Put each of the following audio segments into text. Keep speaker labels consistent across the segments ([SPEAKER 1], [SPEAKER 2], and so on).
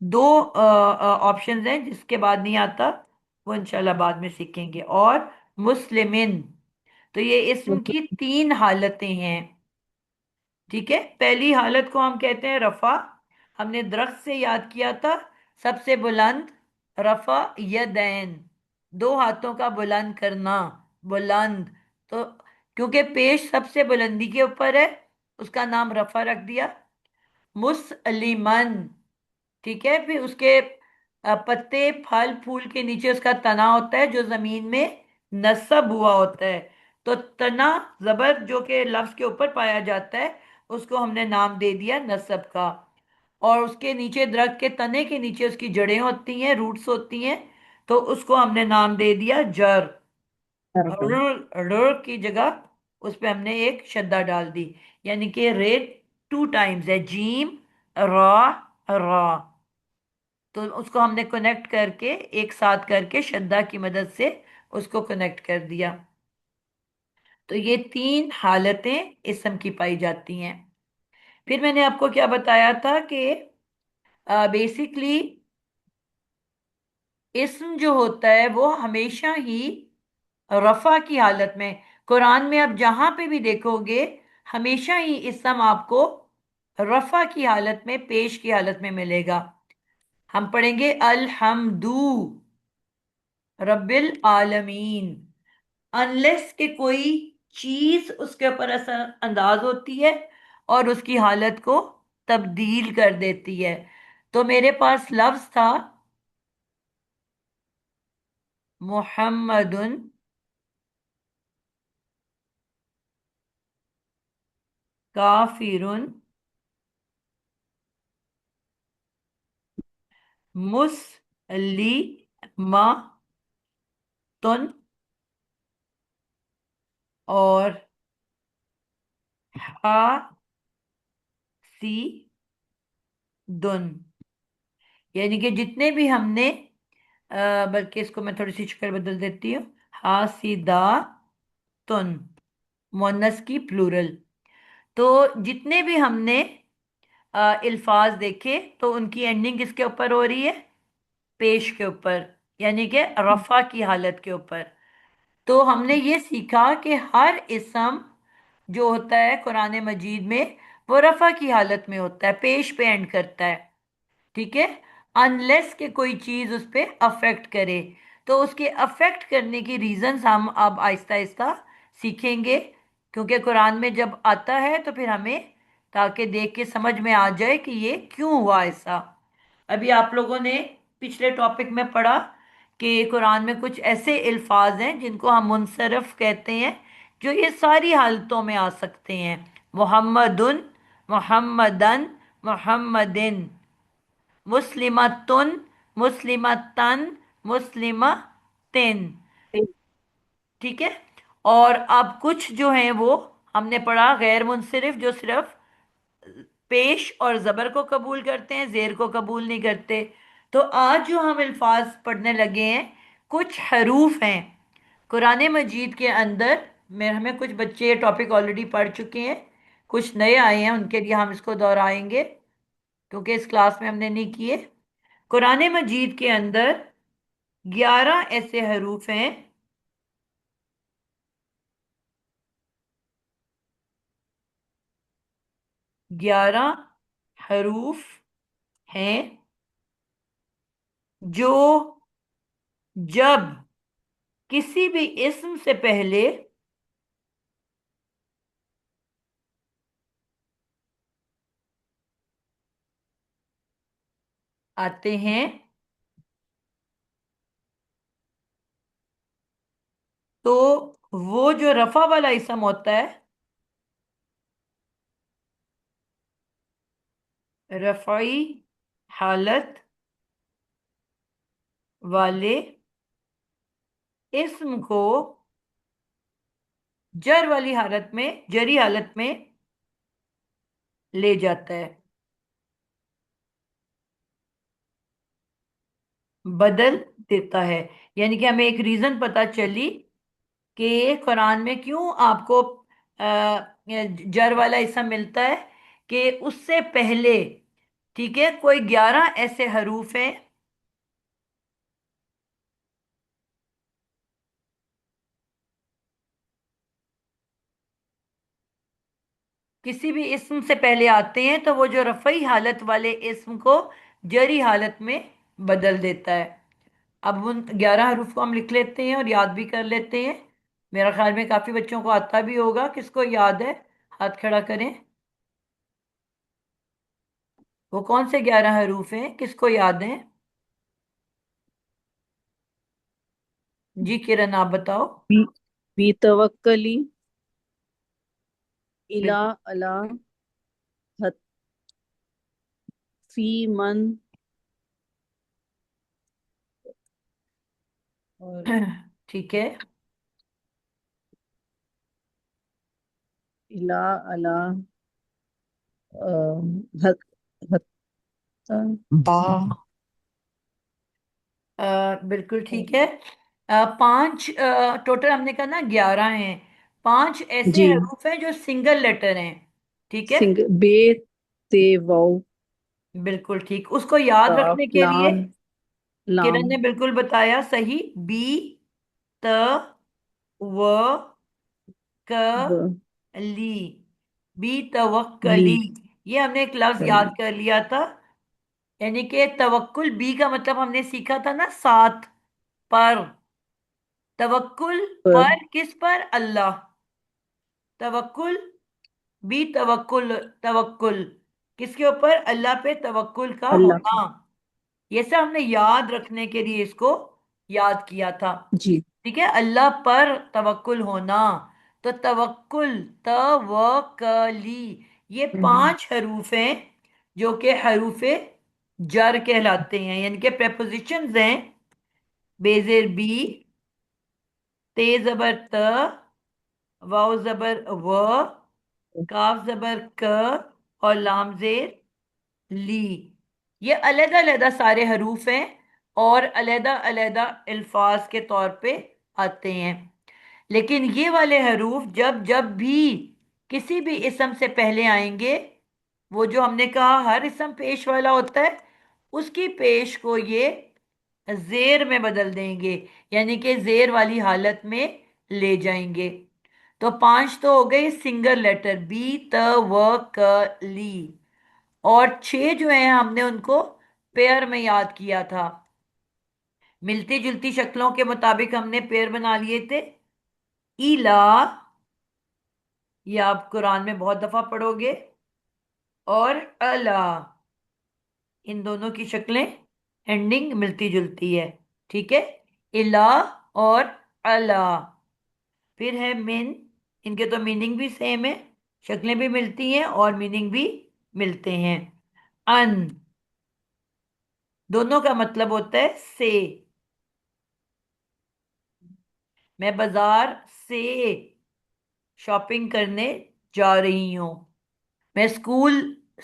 [SPEAKER 1] دو options ہیں، جس کے بعد نہیں آتا وہ انشاءاللہ بعد میں سیکھیں گے. اور مسلمن، تو یہ اسم کی تین حالتیں ہیں. ٹھیک ہے، پہلی حالت کو ہم کہتے ہیں رفع. ہم نے درخت سے یاد کیا تھا، سب سے بلند رفع یدین، دو ہاتھوں کا بلند کرنا. بلند، تو کیونکہ پیش سب سے بلندی کے اوپر ہے، اس کا نام رفع رکھ دیا. مسلمن، ٹھیک ہے. پھر اس کے پتے پھل پھول کے نیچے اس کا تنا ہوتا ہے جو زمین میں نصب ہوا ہوتا ہے. تو تنا زبر جو کہ لفظ کے اوپر پایا جاتا ہے، اس کو ہم نے نام دے دیا نصب کا. اور اس کے نیچے درخت کے تنے کے نیچے اس کی جڑیں ہوتی ہیں، روٹس ہوتی ہیں، تو اس کو ہم نے نام دے دیا جر.
[SPEAKER 2] حرکت.
[SPEAKER 1] ر کی جگہ اس پہ ہم نے ایک شدہ ڈال دی، یعنی کہ ریٹ ٹو ٹائمز ہے، جیم را را. تو اس کو ہم نے کنیکٹ کر کے ایک ساتھ کر کے شدہ کی مدد سے اس کو کنیکٹ کر دیا. تو یہ تین حالتیں اسم کی پائی جاتی ہیں. پھر میں نے آپ کو کیا بتایا تھا کہ بیسیکلی اسم جو ہوتا ہے وہ ہمیشہ ہی رفع کی حالت میں، قرآن میں آپ جہاں پہ بھی دیکھو گے ہمیشہ ہی اسم آپ کو رفع کی حالت میں، پیش کی حالت میں ملے گا. ہم پڑھیں گے الحمدو رب العالمین. انلیس کہ کوئی چیز اس کے اوپر اثر انداز ہوتی ہے اور اس کی حالت کو تبدیل کر دیتی ہے. تو میرے پاس لفظ تھا محمد کافر مسلمہ اور حاسدن. یعنی کہ جتنے بھی ہم نے بلکہ اس کو میں تھوڑی سی شکل بدل دیتی ہوں، حاسداتن مونس کی پلورل. تو جتنے بھی ہم نے الفاظ دیکھے تو ان کی اینڈنگ کس کے اوپر ہو رہی ہے؟ پیش کے اوپر، یعنی کہ رفع کی حالت کے اوپر. تو ہم نے یہ سیکھا کہ ہر اسم جو ہوتا ہے قرآن مجید میں وہ رفع کی حالت میں ہوتا ہے، پیش پہ اینڈ کرتا ہے. ٹھیک ہے، انلیس کہ کوئی چیز اس پہ افیکٹ کرے. تو اس کے افیکٹ کرنے کی ریزنز ہم اب آہستہ آہستہ سیکھیں گے، کیونکہ قرآن میں جب آتا ہے تو پھر ہمیں تاکہ دیکھ کے سمجھ میں آ جائے کہ یہ کیوں ہوا ایسا. ابھی آپ لوگوں نے پچھلے ٹاپک میں پڑھا کہ قرآن میں کچھ ایسے الفاظ ہیں جن کو ہم منصرف کہتے ہیں، جو یہ ساری حالتوں میں آ سکتے ہیں. محمدن، محمدن، محمدن، مسلمتن، مسلمتن، مسلمتن. ٹھیک ہے. اور اب کچھ جو ہیں وہ ہم نے پڑھا غیر منصرف، جو صرف پیش اور زبر کو قبول کرتے ہیں، زیر کو قبول نہیں کرتے. تو آج جو ہم الفاظ پڑھنے لگے ہیں، کچھ حروف ہیں قرآن مجید کے اندر میں. ہمیں کچھ بچے یہ ٹاپک آلریڈی پڑھ چکے ہیں، کچھ نئے آئے ہیں، ان کے لیے ہم اس کو دہرائیں گے کیونکہ اس کلاس میں ہم نے نہیں کیے. قرآن مجید کے اندر 11 ایسے حروف ہیں 11 حروف ہیں جو جب کسی بھی اسم سے پہلے آتے ہیں تو وہ جو رفع والا اسم ہوتا ہے، رفعی حالت والے اسم کو جر والی حالت میں، جری حالت میں لے جاتا ہے، بدل دیتا ہے. یعنی کہ ہمیں ایک ریزن پتا چلی کہ قرآن میں کیوں آپ کو جر والا اسم ملتا ہے، کہ اس سے پہلے، ٹھیک ہے، کوئی 11 ایسے حروف ہیں کسی بھی اسم سے پہلے آتے ہیں تو وہ جو رفعی حالت والے اسم کو جری حالت میں بدل دیتا ہے۔ اب ان 11 حروف کو ہم لکھ لیتے ہیں اور یاد بھی کر لیتے ہیں۔ میرا خیال میں کافی بچوں کو آتا بھی ہوگا، کس کو یاد ہے ہاتھ کھڑا کریں۔ وہ کون سے 11 حروف ہیں، کس کو یاد ہیں؟ جی کرن آپ بتاؤ۔
[SPEAKER 2] بی بی توکلی، الا،
[SPEAKER 1] بالکل
[SPEAKER 2] الا، حت، فی، من، اور
[SPEAKER 1] ٹھیک ہے،
[SPEAKER 2] الا، الا، حت، حت، با،
[SPEAKER 1] بالکل ٹھیک ہے۔ پانچ ٹوٹل ہم نے کہا نا 11 ہیں، 5 ایسے
[SPEAKER 2] جی،
[SPEAKER 1] حروف ہیں جو سنگل لیٹر ہیں، ٹھیک ہے۔
[SPEAKER 2] بے، تے، واؤ،
[SPEAKER 1] بالکل ٹھیک، اس کو یاد
[SPEAKER 2] کاف،
[SPEAKER 1] رکھنے کے لیے
[SPEAKER 2] لام، لام،
[SPEAKER 1] کرن نے بالکل بتایا صحیح، بی، ت، و، ک،
[SPEAKER 2] و،
[SPEAKER 1] لی، بی توکلی،
[SPEAKER 2] لی،
[SPEAKER 1] یہ ہم نے ایک لفظ یاد
[SPEAKER 2] کلی،
[SPEAKER 1] کر لیا تھا۔ یعنی کہ توکل بی کا مطلب ہم نے سیکھا تھا نا، ساتھ پر، توکل
[SPEAKER 2] پر،
[SPEAKER 1] پر کس پر؟ اللہ، توکل بھی توکل، توکل کس کے اوپر؟ اللہ پہ توکل کا
[SPEAKER 2] اللہ،
[SPEAKER 1] ہونا۔ یہ سب ہم نے یاد رکھنے کے لیے اس کو یاد کیا تھا،
[SPEAKER 2] جی،
[SPEAKER 1] ٹھیک ہے، اللہ پر توکل ہونا۔ تو توکل، توکلی، یہ 5 حروف ہیں جو کہ حروف جر کہلاتے ہیں، یعنی کہ پریپوزیشنز ہیں، بیزر بی، تے زبر ت، واو زبر و، کاف زبر ک، اور لام زیر لی۔ یہ علیحدہ علیحدہ سارے حروف ہیں اور علیحدہ علیحدہ الفاظ کے طور پہ آتے ہیں، لیکن یہ والے حروف جب جب بھی کسی بھی اسم سے پہلے آئیں گے، وہ جو ہم نے کہا ہر اسم پیش والا ہوتا ہے، اس کی پیش کو یہ زیر میں بدل دیں گے، یعنی کہ زیر والی حالت میں لے جائیں گے۔ تو 5 تو ہو گئے سنگل لیٹر، بی، ت، و، ک، لی، اور 6 جو ہیں ہم نے ان کو پیئر میں یاد کیا تھا، ملتی جلتی شکلوں کے مطابق ہم نے پیئر بنا لیے تھے۔ ایلا، یہ آپ قرآن میں بہت دفعہ پڑھو گے، اور اللہ، ان دونوں کی شکلیں اینڈنگ ملتی جلتی ہے، ٹھیک ہے، الا اور اللہ۔ پھر ہے من، ان کے تو میننگ بھی سیم ہے، شکلیں بھی ملتی ہیں اور میننگ بھی ملتے ہیں۔ ان، دونوں کا مطلب ہوتا ہے سے، میں بازار سے شاپنگ کرنے جا رہی ہوں، میں اسکول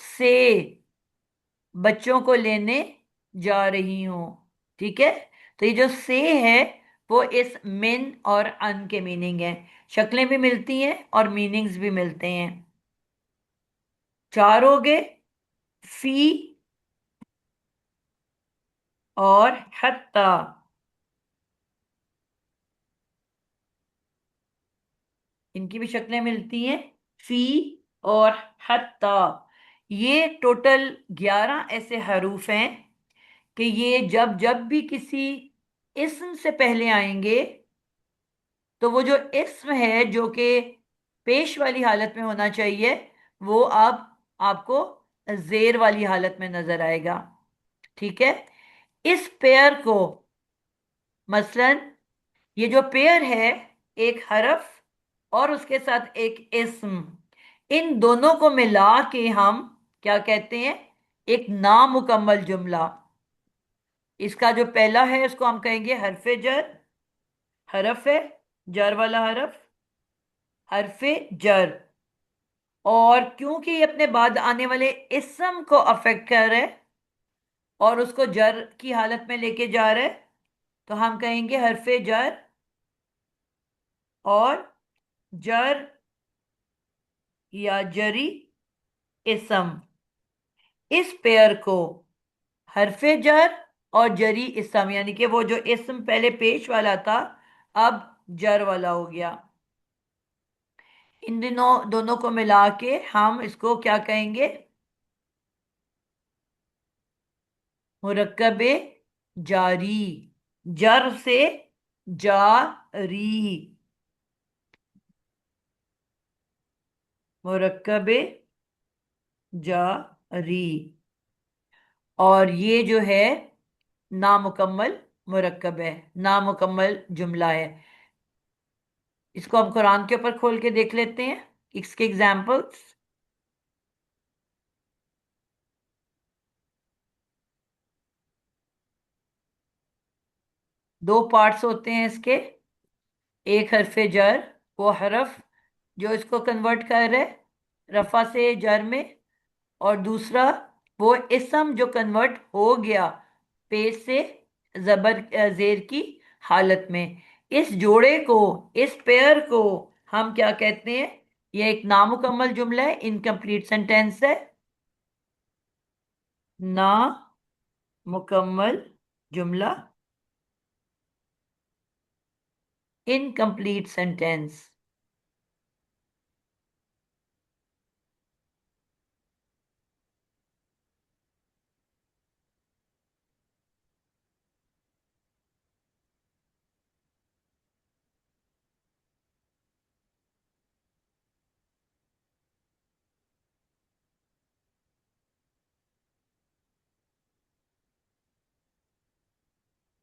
[SPEAKER 1] سے بچوں کو لینے جا رہی ہوں، ٹھیک ہے۔ تو یہ جو سے ہے وہ اس من اور ان کے میننگ ہیں، شکلیں بھی ملتی ہیں اور میننگز بھی ملتے ہیں۔ 4 ہو گئے، فی اور حتی، ان کی بھی شکلیں ملتی ہیں، فی اور حتی۔ یہ ٹوٹل 11 ایسے حروف ہیں کہ یہ جب جب بھی کسی اسم سے پہلے آئیں گے تو وہ جو اسم ہے جو کہ پیش والی حالت میں ہونا چاہیے، وہ اب آپ کو زیر والی حالت میں نظر آئے گا، ٹھیک ہے۔ اس پیئر کو، مثلا یہ جو پیئر ہے، ایک حرف اور اس کے ساتھ ایک اسم، ان دونوں کو ملا کے ہم کیا کہتے ہیں؟ ایک نامکمل جملہ۔ اس کا جو پہلا ہے اس کو ہم کہیں گے حرف جر، حرف ہے جر والا حرف، حرف جر، اور کیونکہ یہ اپنے بعد آنے والے اسم کو افیکٹ کر رہے اور اس کو جر کی حالت میں لے کے جا رہے، تو ہم کہیں گے حرف جر اور جر یا جری اسم۔ اس پیئر کو حرف جر اور جری اسم، یعنی کہ وہ جو اسم پہلے پیش والا تھا اب جر والا ہو گیا، ان دنوں دونوں کو ملا کے ہم اس کو کیا کہیں گے؟ مرکب جاری، جر سے جاری، مرکب جاری، اور یہ جو ہے نامکمل مرکب ہے، نامکمل جملہ ہے۔ اس کو ہم قرآن کے اوپر کھول کے دیکھ لیتے ہیں، اس کے ایگزامپلس۔ دو پارٹس ہوتے ہیں اس کے، ایک حرف جر، وہ حرف جو اس کو کنورٹ کر رہے رفع سے جر میں، اور دوسرا وہ اسم جو کنورٹ ہو گیا پیش سے زبر زیر کی حالت میں۔ اس جوڑے کو، اس پیئر کو ہم کیا کہتے ہیں؟ یہ ایک نامکمل جملہ ہے، انکمپلیٹ سینٹینس ہے، نامکمل جملہ، انکمپلیٹ سینٹینس۔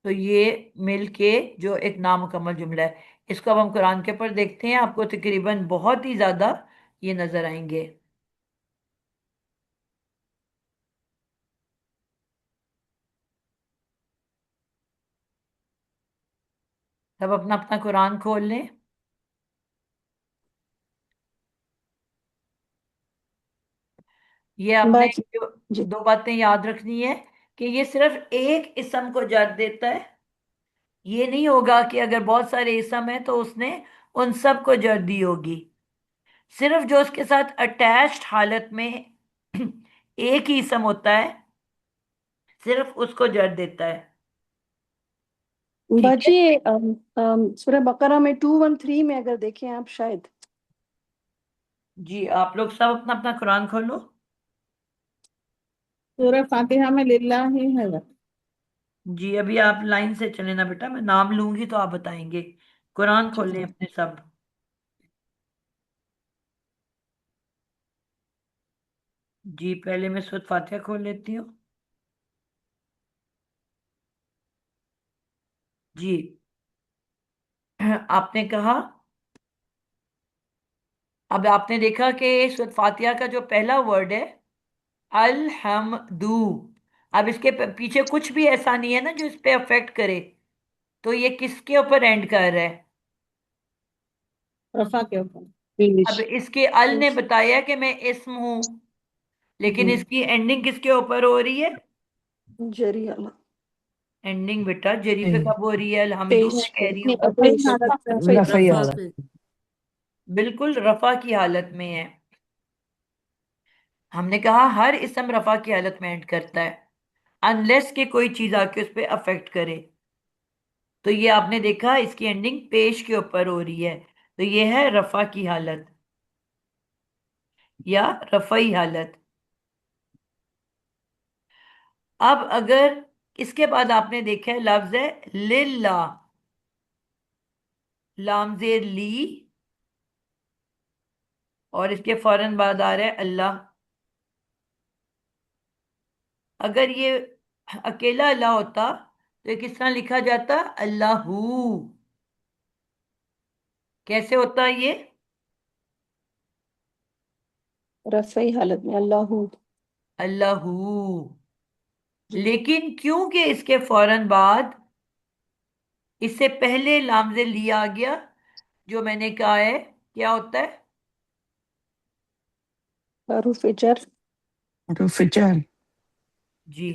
[SPEAKER 1] تو یہ مل کے جو ایک نامکمل جملہ ہے، اس کو اب ہم قرآن کے پر دیکھتے ہیں، آپ کو تقریباً بہت ہی زیادہ یہ نظر آئیں گے۔ سب اپنا اپنا قرآن کھول لیں۔ یہ آپ نے
[SPEAKER 2] بات
[SPEAKER 1] جو
[SPEAKER 2] جی
[SPEAKER 1] دو باتیں یاد رکھنی ہے کہ یہ صرف ایک اسم کو جر دیتا ہے، یہ نہیں ہوگا کہ اگر بہت سارے اسم ہیں تو اس نے ان سب کو جر دی ہوگی، صرف جو اس کے ساتھ اٹیچڈ حالت میں ایک ہی اسم ہوتا ہے صرف اس کو جر دیتا ہے۔ ٹھیک ہے
[SPEAKER 2] باجی سورہ بقرہ میں 213 میں اگر دیکھیں آپ شاید،
[SPEAKER 1] جی، آپ لوگ سب اپنا اپنا قرآن کھولو۔
[SPEAKER 2] سورہ فاتحہ میں للہ ہی ہے۔
[SPEAKER 1] جی ابھی آپ لائن سے چلیں نا بیٹا، میں نام لوں گی تو آپ بتائیں گے۔ قرآن
[SPEAKER 2] ٹھیک
[SPEAKER 1] کھول لیں اپنے سب۔ جی پہلے میں سورۃ فاتحہ کھول لیتی ہوں۔ جی آپ نے کہا، اب آپ نے دیکھا کہ سورۃ فاتحہ کا جو پہلا ورڈ ہے الحمدو، اب اس کے پیچھے کچھ بھی ایسا نہیں ہے نا جو اس پہ افیکٹ کرے، تو یہ کس کے اوپر اینڈ کر رہا ہے؟
[SPEAKER 2] رفع کے اوپر انگلش
[SPEAKER 1] اب اس کے ال نے بتایا کہ میں اسم ہوں، لیکن
[SPEAKER 2] جی
[SPEAKER 1] اس کی اینڈنگ کس کے اوپر ہو رہی ہے؟
[SPEAKER 2] جری اللہ
[SPEAKER 1] اینڈنگ بیٹا جری پہ کب ہو رہی ہے؟ الحمدو
[SPEAKER 2] پیش
[SPEAKER 1] میں کہہ رہی
[SPEAKER 2] نہیں
[SPEAKER 1] ہوں،
[SPEAKER 2] رفعی حالت سے
[SPEAKER 3] رفعی
[SPEAKER 2] رفع
[SPEAKER 3] حالت،
[SPEAKER 1] بالکل رفع کی حالت میں ہے۔ ہم نے کہا ہر اسم رفع کی حالت میں اینڈ کرتا ہے انلیس کہ کوئی چیز آ کے اس پہ افیکٹ کرے، تو یہ آپ نے دیکھا اس کی اینڈنگ پیش کے اوپر ہو رہی ہے، تو یہ ہے رفع کی حالت یا رفعی حالت۔ اب اگر اس کے بعد آپ نے دیکھا ہے لفظ ہے للہ، لام زیر لی، اور اس کے فوراً بعد آ رہا ہے اللہ۔ اگر یہ اکیلا اللہ ہوتا تو یہ کس طرح لکھا جاتا؟ اللہ، کیسے ہوتا یہ؟
[SPEAKER 2] رفعی حالت میں اللہ
[SPEAKER 1] اللہ،
[SPEAKER 2] جی
[SPEAKER 1] لیکن کیونکہ اس کے فوراً بعد اس سے پہلے لام زیر لی آ گیا، جو میں نے کہا ہے کیا ہوتا ہے؟
[SPEAKER 2] حروف جر
[SPEAKER 3] حروف جر،
[SPEAKER 1] جی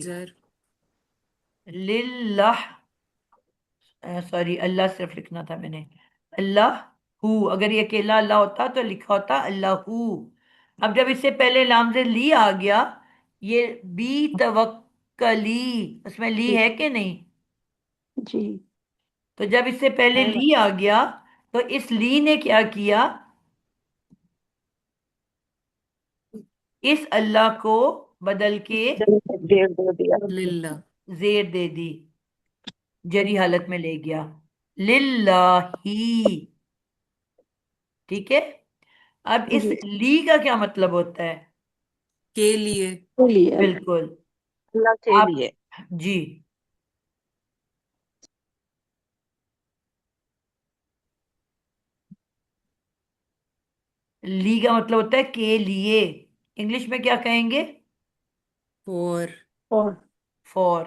[SPEAKER 1] للہ، سوری اللہ صرف لکھنا تھا میں نے، اللہ ہو، اگر یہ اکیلا اللہ ہوتا تو لکھا ہوتا اللہ ہو۔ اب جب اس سے پہلے لام سے لی آ گیا، یہ بی توکلی، اس میں لی ہے کہ نہیں؟
[SPEAKER 3] جی
[SPEAKER 1] تو جب اس سے پہلے
[SPEAKER 2] ہے
[SPEAKER 1] لی آ گیا تو اس لی نے کیا کیا؟ اس اللہ کو بدل کے
[SPEAKER 2] دیر دے دیا.
[SPEAKER 4] للہ.
[SPEAKER 1] زیر دے دی، جری حالت میں لے گیا، للہ ہی. ٹھیک ہے، اب اس
[SPEAKER 3] جی
[SPEAKER 1] لی کا کیا مطلب ہوتا ہے؟
[SPEAKER 4] کے لیے.
[SPEAKER 3] بولیے.
[SPEAKER 1] بالکل.
[SPEAKER 2] اللہ کے
[SPEAKER 1] آپ
[SPEAKER 2] لیے.
[SPEAKER 1] جی، لی کا مطلب ہوتا ہے کے لیے. انگلش میں کیا کہیں گے؟
[SPEAKER 4] فور.
[SPEAKER 3] اور
[SPEAKER 1] فور.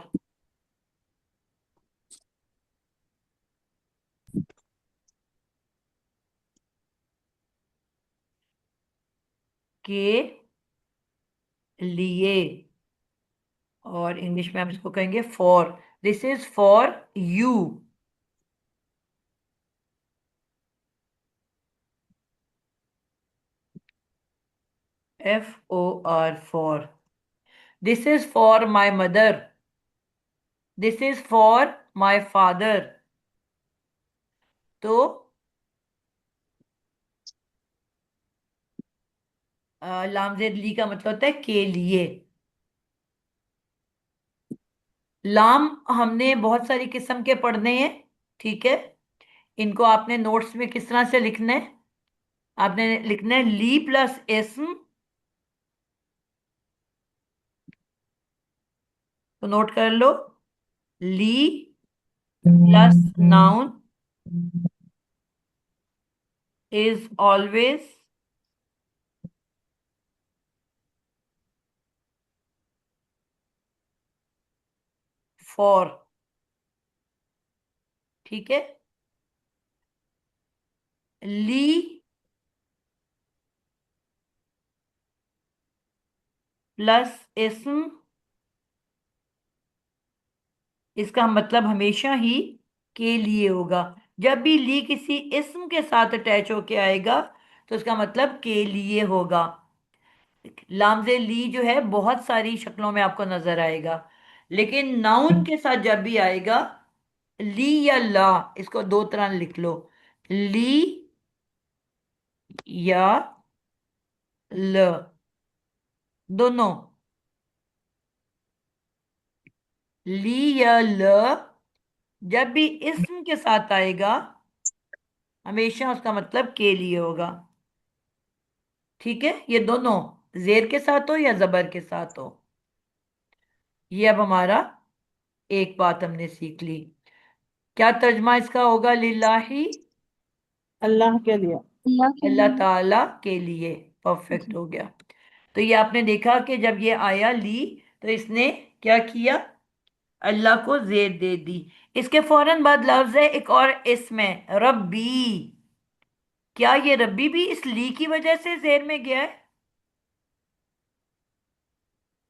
[SPEAKER 1] کے لیے. اور انگلش میں ہم اس کو کہیں گے four. This is for you. F O R, four. This is for my mother. This is for my father. تو لام زید لی کا مطلب ہوتا ہے کے لیے. لام ہم نے بہت ساری قسم کے پڑھنے ہیں. ٹھیک ہے، ان کو آپ نے نوٹس میں کس طرح سے لکھنا ہے؟ آپ نے لکھنا ہے لی پلس اسم. تو نوٹ کر لو، لی plus noun is always four. ٹھیک ہے، لی پلس اسم، اس کا مطلب ہمیشہ ہی کے لیے ہوگا. جب بھی لی کسی اسم کے ساتھ اٹیچ ہو کے آئے گا تو اس کا مطلب کے لیے ہوگا. لامز لی جو ہے بہت ساری شکلوں میں آپ کو نظر آئے گا، لیکن ناؤن کے ساتھ جب بھی آئے گا، لی یا لا، اس کو دو طرح لکھ لو، لی یا ل، دونوں. لی یا ل جب بھی اسم کے ساتھ آئے گا ہمیشہ اس کا مطلب کے لیے ہوگا. ٹھیک ہے، یہ دونوں زیر کے ساتھ ہو یا زبر کے ساتھ ہو. یہ اب ہمارا ایک بات ہم نے سیکھ لی. کیا ترجمہ اس کا ہوگا؟ للہ،
[SPEAKER 2] اللہ کے لیے. اللہ کے
[SPEAKER 1] اللہ
[SPEAKER 2] لیے.
[SPEAKER 1] تعالی کے لیے. پرفیکٹ ہو گیا. تو یہ آپ نے دیکھا کہ جب یہ آیا لی تو اس نے کیا کیا؟ اللہ کو زیر دے دی. اس کے فوراً بعد لفظ ہے ایک اور اسم ہے، ربی. کیا یہ ربی بھی اس لی کی وجہ سے زیر میں گیا ہے؟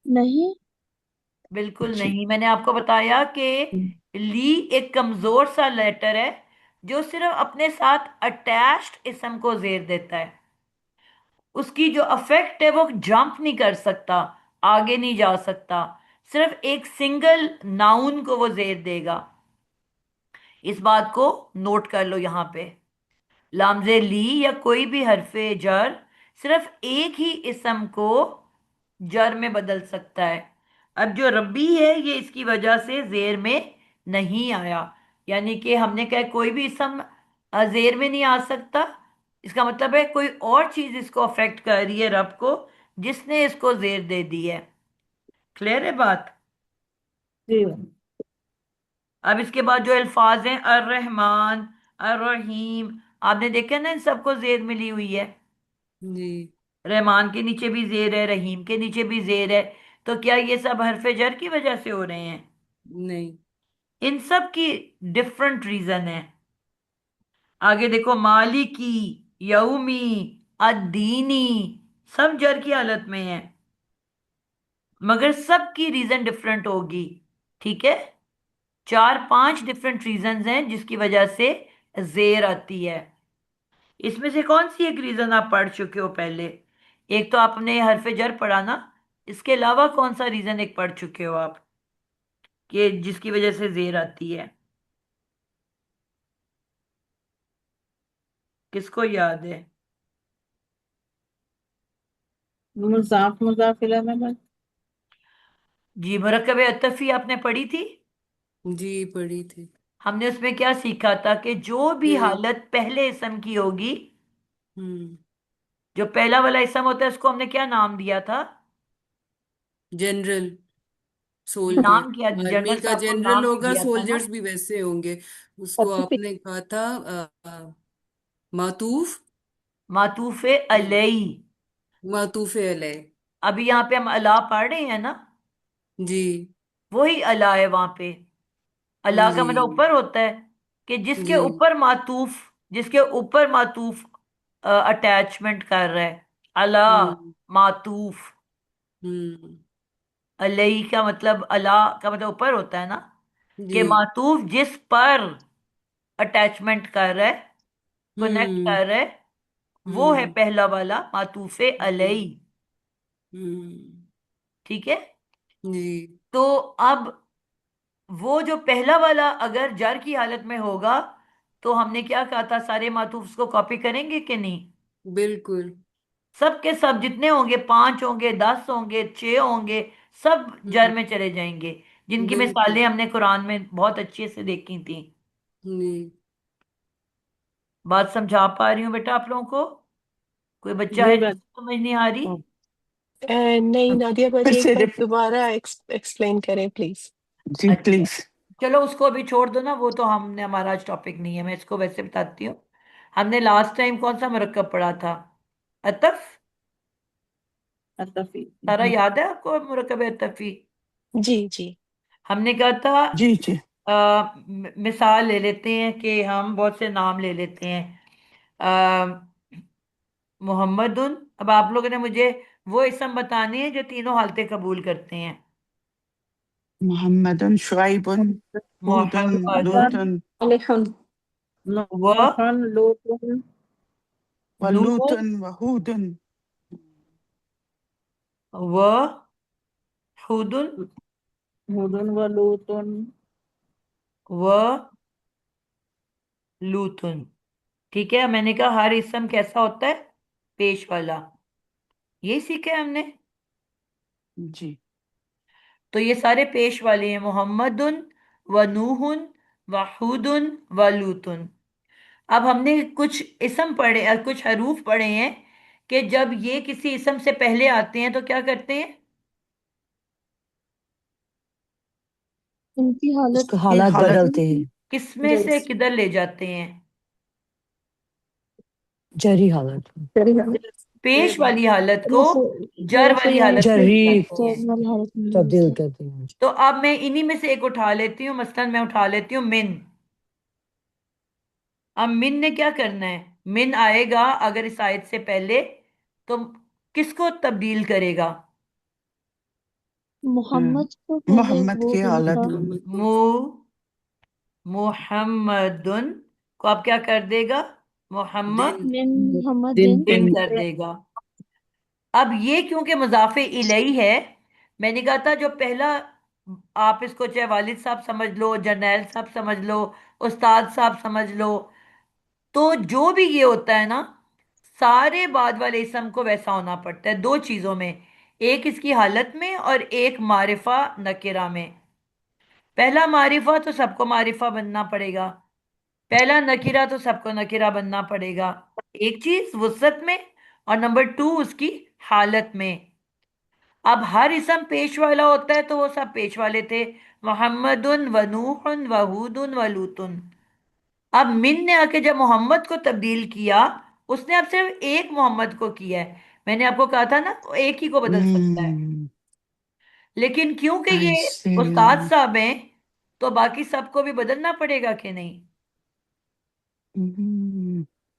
[SPEAKER 2] نہیں.
[SPEAKER 1] بالکل
[SPEAKER 3] جی
[SPEAKER 1] نہیں. میں نے آپ کو بتایا کہ لی ایک کمزور سا لیٹر ہے جو صرف اپنے ساتھ اٹیچڈ اسم کو زیر دیتا ہے. اس کی جو افیکٹ ہے وہ جمپ نہیں کر سکتا، آگے نہیں جا سکتا، صرف ایک سنگل ناؤن کو وہ زیر دے گا. اس بات کو نوٹ کر لو یہاں پہ. لامز لی یا کوئی بھی حرف جر صرف ایک ہی اسم کو جر میں بدل سکتا ہے. اب جو ربی ہے یہ اس کی وجہ سے زیر میں نہیں آیا، یعنی کہ ہم نے کہا کوئی بھی اسم زیر میں نہیں آ سکتا. اس کا مطلب ہے کوئی اور چیز اس کو افیکٹ کر رہی ہے رب کو، جس نے اس کو زیر دے دی ہے. کلیئر ہے بات؟
[SPEAKER 2] جی.
[SPEAKER 1] اب اس کے بعد جو الفاظ ہیں الرحمن، الرحیم، آپ نے دیکھا نا ان سب کو زیر ملی ہوئی ہے.
[SPEAKER 4] جی.
[SPEAKER 1] رحمان کے نیچے بھی زیر ہے، رحیم کے نیچے بھی زیر ہے. تو کیا یہ سب حرف جر کی وجہ سے ہو رہے ہیں؟
[SPEAKER 4] نہیں.
[SPEAKER 1] ان سب کی ڈفرنٹ ریزن ہے. آگے دیکھو، مالکی، یومی، الدینی، سب جر کی حالت میں ہیں، مگر سب کی ریزن ڈفرنٹ ہوگی. ٹھیک ہے، چار پانچ ڈفرنٹ ریزنز ہیں جس کی وجہ سے زیر آتی ہے. اس میں سے کون سی ایک ریزن آپ پڑھ چکے ہو پہلے؟ ایک تو آپ نے حرف جر پڑھا نا، اس کے علاوہ کون سا ریزن ایک پڑھ چکے ہو آپ کہ جس کی وجہ سے زیر آتی ہے؟ کس کو یاد ہے؟
[SPEAKER 2] مضاف مضاف الیہ میں بس۔
[SPEAKER 1] جی، مرکب عطفی آپ نے پڑھی تھی؟
[SPEAKER 4] جی پڑھی تھی
[SPEAKER 1] ہم نے اس میں کیا سیکھا تھا کہ جو بھی
[SPEAKER 4] کہ
[SPEAKER 1] حالت پہلے اسم کی ہوگی،
[SPEAKER 4] ہوں
[SPEAKER 1] جو پہلا والا اسم ہوتا ہے اس کو ہم نے کیا نام دیا تھا؟
[SPEAKER 4] جنرل سولجر،
[SPEAKER 1] نام کیا
[SPEAKER 4] آرمی
[SPEAKER 1] جنرل
[SPEAKER 4] کا
[SPEAKER 1] صاحب کو
[SPEAKER 4] جنرل
[SPEAKER 1] نام بھی
[SPEAKER 4] ہوگا،
[SPEAKER 1] دیا تھا نا؟
[SPEAKER 4] سولجرز بھی ویسے ہوں گے۔ اس کو آپ نے کہا تھا معطوف،
[SPEAKER 1] معطوف علیہ۔
[SPEAKER 4] معطوف علیہ۔
[SPEAKER 1] ابھی یہاں پہ ہم اللہ پڑھ رہے ہیں نا،
[SPEAKER 4] جی
[SPEAKER 1] وہی اللہ ہے وہاں پہ۔ اللہ کا
[SPEAKER 4] جی
[SPEAKER 1] مطلب اوپر ہوتا ہے کہ جس کے
[SPEAKER 4] جی
[SPEAKER 1] اوپر معطوف، جس کے اوپر معطوف اٹیچمنٹ کر رہا ہے، اللہ
[SPEAKER 4] ہوں
[SPEAKER 1] معطوف
[SPEAKER 4] ہوں
[SPEAKER 1] علیہ کا مطلب، اللہ کا مطلب اوپر ہوتا ہے نا، کہ
[SPEAKER 4] جی
[SPEAKER 1] معطوف جس پر اٹیچمنٹ کر رہا ہے، کنیکٹ
[SPEAKER 4] ہوں
[SPEAKER 1] کر رہا ہے، وہ ہے
[SPEAKER 4] ہوں
[SPEAKER 1] پہلا والا معطوف علیہ۔
[SPEAKER 4] ہوں
[SPEAKER 1] ٹھیک ہے؟
[SPEAKER 4] جی
[SPEAKER 1] تو اب وہ جو پہلا والا اگر جر کی حالت میں ہوگا تو ہم نے کیا کہا تھا، سارے معطوف کو کاپی کریں گے کہ نہیں؟
[SPEAKER 4] بالکل
[SPEAKER 1] سب کے سب جتنے ہوں گے، 5 ہوں گے، 10 ہوں گے، 6 ہوں گے، سب جر
[SPEAKER 4] ہوں
[SPEAKER 1] میں چلے جائیں گے، جن کی
[SPEAKER 4] بالکل
[SPEAKER 1] مثالیں ہم نے قرآن میں بہت اچھے سے دیکھی تھیں۔
[SPEAKER 4] جی
[SPEAKER 1] بات سمجھا پا رہی ہوں بیٹا آپ لوگوں کو؟ کوئی بچہ
[SPEAKER 2] جی
[SPEAKER 1] ہے جس
[SPEAKER 2] بس
[SPEAKER 1] کو سمجھ نہیں آ رہی؟
[SPEAKER 3] نہیں نادیہ
[SPEAKER 5] پھر
[SPEAKER 3] باجی ایک
[SPEAKER 5] سے
[SPEAKER 3] بار دوبارہ ایکسپلین کریں پلیز۔
[SPEAKER 5] جی
[SPEAKER 1] اچھا،
[SPEAKER 5] پلیز۔
[SPEAKER 1] چلو اس کو ابھی چھوڑ دو نا، وہ تو ہم نے، ہمارا آج ٹاپک نہیں ہے، میں اس کو ویسے بتاتی ہوں۔ ہم نے لاسٹ ٹائم کون سا مرکب پڑھا تھا؟ عطف۔
[SPEAKER 2] عطفی۔
[SPEAKER 1] سارا یاد ہے آپ کو مرکب عطفی؟
[SPEAKER 3] جی جی
[SPEAKER 1] ہم نے کہا تھا
[SPEAKER 5] جی جی
[SPEAKER 1] مثال لے لیتے ہیں کہ ہم بہت سے نام لے لیتے ہیں۔ آ، محمد، اب آپ لوگوں نے مجھے وہ اسم بتانے ہیں جو تینوں حالتیں قبول کرتے ہیں۔
[SPEAKER 5] محمد شعیب ہود
[SPEAKER 1] محمد
[SPEAKER 5] لوط
[SPEAKER 3] علیہ
[SPEAKER 1] و
[SPEAKER 2] نوح لوط
[SPEAKER 5] ولوط
[SPEAKER 1] نوح
[SPEAKER 5] وہود
[SPEAKER 1] و ہود
[SPEAKER 2] ہود و لوط
[SPEAKER 1] و لوتن۔ ٹھیک ہے، میں نے کہا ہر اسم کیسا ہوتا ہے؟ پیش والا۔ یہی سیکھا ہے ہم نے۔
[SPEAKER 5] جی
[SPEAKER 1] تو یہ سارے پیش والے ہیں، محمد و نوح و ہود و لوتن۔ اب ہم نے کچھ اسم پڑھے اور کچھ حروف پڑھے ہیں کہ جب یہ کسی اسم سے پہلے آتے ہیں تو کیا کرتے ہیں؟
[SPEAKER 6] ان کی
[SPEAKER 3] اس
[SPEAKER 6] حالت
[SPEAKER 3] کا
[SPEAKER 5] کی
[SPEAKER 3] حالات
[SPEAKER 5] حالت
[SPEAKER 3] بدلتے ہیں،
[SPEAKER 1] کس میں سے کدھر لے جاتے ہیں؟
[SPEAKER 3] جری حالت
[SPEAKER 1] پیش والی حالت کو
[SPEAKER 6] رفع
[SPEAKER 1] جر
[SPEAKER 6] رفع
[SPEAKER 1] والی حالت میں
[SPEAKER 6] سے
[SPEAKER 1] لے
[SPEAKER 3] جری
[SPEAKER 1] جاتے ہیں۔
[SPEAKER 6] جر والی حالت میں لے
[SPEAKER 3] تبدیل
[SPEAKER 6] جاتے
[SPEAKER 3] کرتے ہیں۔
[SPEAKER 1] تو اب میں انہی میں سے ایک اٹھا لیتی ہوں، مثلا میں اٹھا لیتی ہوں من۔ اب من نے کیا کرنا ہے؟ من آئے گا اگر اس آیت سے پہلے تو کس کو تبدیل کرے گا؟
[SPEAKER 6] ہیں محمد کو پہلے
[SPEAKER 5] محمد
[SPEAKER 6] وہ
[SPEAKER 5] کی
[SPEAKER 6] دن
[SPEAKER 5] حالت
[SPEAKER 6] تھا،
[SPEAKER 5] کو
[SPEAKER 4] محمد کو
[SPEAKER 1] مو محمدن کو اب کیا کر دے گا؟ محمد
[SPEAKER 4] دن
[SPEAKER 6] من محمد
[SPEAKER 2] دن
[SPEAKER 6] دن
[SPEAKER 1] بن
[SPEAKER 2] دن
[SPEAKER 1] کر دے گا۔ اب یہ کیونکہ مضاف الیہ ہے، میں نے کہا تھا جو پہلا، آپ اس کو چاہے والد صاحب سمجھ لو، جرنیل صاحب سمجھ لو، استاد صاحب سمجھ لو، تو جو بھی یہ ہوتا ہے نا، سارے بعد والے اسم کو ویسا ہونا پڑتا ہے دو چیزوں میں، ایک اس کی حالت میں اور ایک معرفہ نکرہ میں۔ پہلا معرفہ تو سب کو معرفہ بننا پڑے گا، پہلا نکرہ تو سب کو نکرہ بننا پڑے گا، ایک چیز وسعت میں، اور نمبر 2 اس کی حالت میں۔ اب ہر اسم پیش والا ہوتا ہے تو وہ سب پیش والے تھے، محمد و نوح و ہود و لوط۔ اب من نے آ کے جب محمد کو تبدیل کیا، اس نے اب صرف ایک محمد کو کیا ہے، میں نے آپ کو کہا تھا نا وہ ایک ہی کو بدل سکتا ہے، لیکن کیونکہ یہ
[SPEAKER 5] ایسے
[SPEAKER 1] استاد صاحب ہیں تو باقی سب کو بھی بدلنا پڑے گا کہ نہیں؟